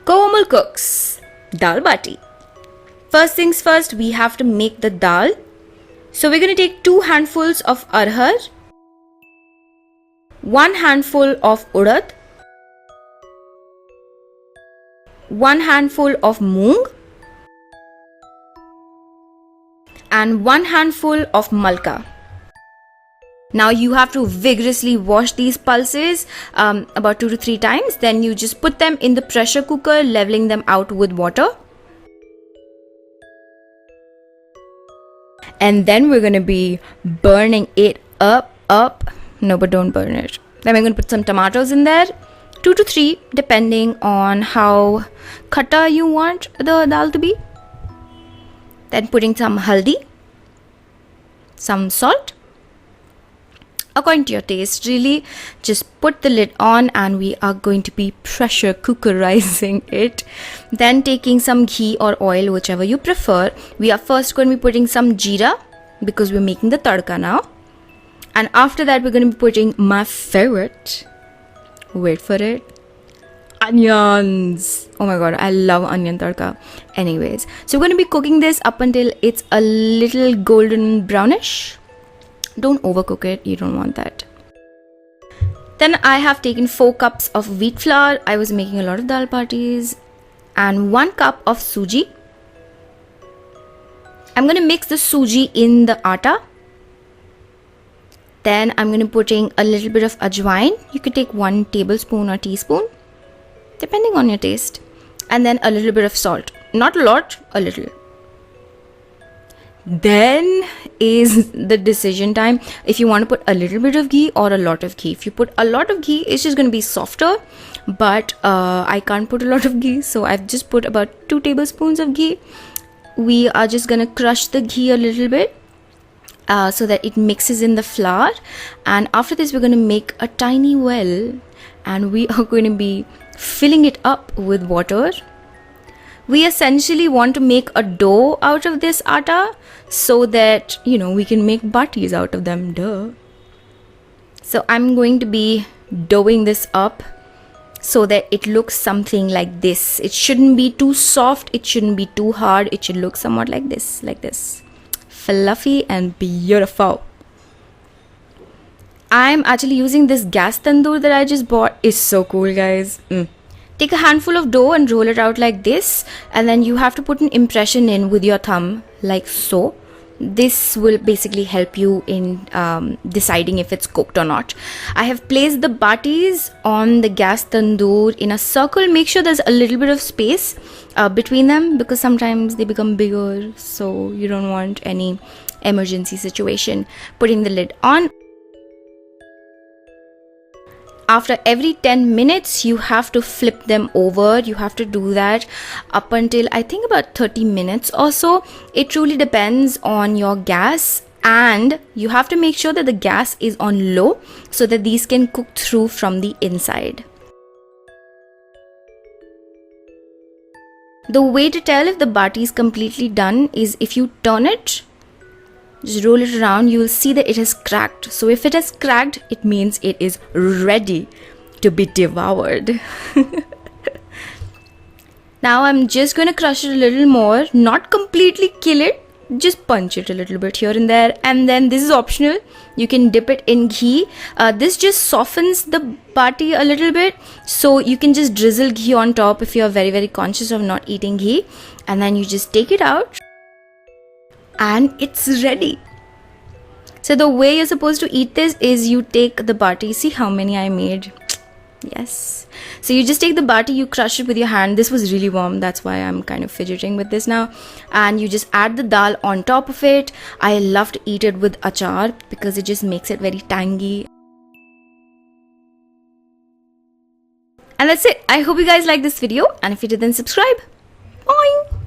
Komal cooks dal bati. First things first, we have to make the dal. So we're going to take 2 handfuls of arhar, 1 handful of urad, 1 handful of moong, and 1 handful of malka. Now you have to vigorously wash these pulses about 2 to 3 times. Then you just put them in the pressure cooker, leveling them out with water. And then we're going to be burning it up. No, but don't burn it. Then we're going to put some tomatoes in there, 2 to 3 depending on how khata you want the dal to be. Then putting some haldi, some salt, according to your taste really. Just put the lid on and we are going to be pressure cookerizing it. Then taking some ghee or oil, whichever you prefer. We are first going to be putting some jeera because we're making the tadka now. And after that we're going to be putting my favorite, wait for it, onions. Oh my god, I love onion tadka. Anyways, so we're going to be cooking this up until it's a little golden brownish. Don't overcook it, you don't want that. Then I have taken 4 cups of wheat flour. I was making a lot of dal batis. And 1 cup of suji. I'm going to mix the suji in the atta. Then I'm going to put in a little bit of ajwain. You could take 1 tablespoon or teaspoon, depending on your taste. And then a little bit of salt. Not a lot, a little. Then is the decision time if you want to put a little bit of ghee or a lot of ghee. If you put a lot of ghee, it's just going to be softer, but I can't put a lot of ghee, so I've just put about 2 tablespoons of ghee. We are just going to crush the ghee a little bit so that it mixes in the flour, and after this we're going to make a tiny well and we are going to be filling it up with water. We essentially want to make a dough out of this atta so that, we can make batis out of them, duh. So I'm going to be doughing this up so that it looks something like this. It shouldn't be too soft, it shouldn't be too hard, it should look somewhat like this. Fluffy and beautiful. I'm actually using this gas tandoor that I just bought. It's so cool, guys. Take a handful of dough and roll it out like this, and then you have to put an impression in with your thumb like so. This will basically help you in deciding if it's cooked or not. I have placed the batis on the gas tandoor in a circle. Make sure there's a little bit of space between them because sometimes they become bigger, so you don't want any emergency situation. Putting the lid on. After every 10 minutes, you have to flip them over. You have to do that up until I think about 30 minutes or so. It truly depends on your gas, and you have to make sure that the gas is on low so that these can cook through from the inside. The way to tell if the bati is completely done is if you turn it, just roll it around, you will see that it has cracked. So if it has cracked, it means it is ready to be devoured. Now I'm just going to crush it a little more, not completely kill it, just punch it a little bit here and there. And then this is optional, you can dip it in ghee. This just softens the bati a little bit, so you can just drizzle ghee on top if you're very, very conscious of not eating ghee. And then you just take it out and it's ready. So the way you're supposed to eat this is you take the bati. See how many I made? Yes. So you just take the bati, you crush it with your hand. This was really warm, that's why I'm kind of fidgeting with this now. And you just add the dal on top of it. I love to eat it with achar because it just makes it very tangy. And that's it. I hope you guys like this video, and if you did, then subscribe. Bye.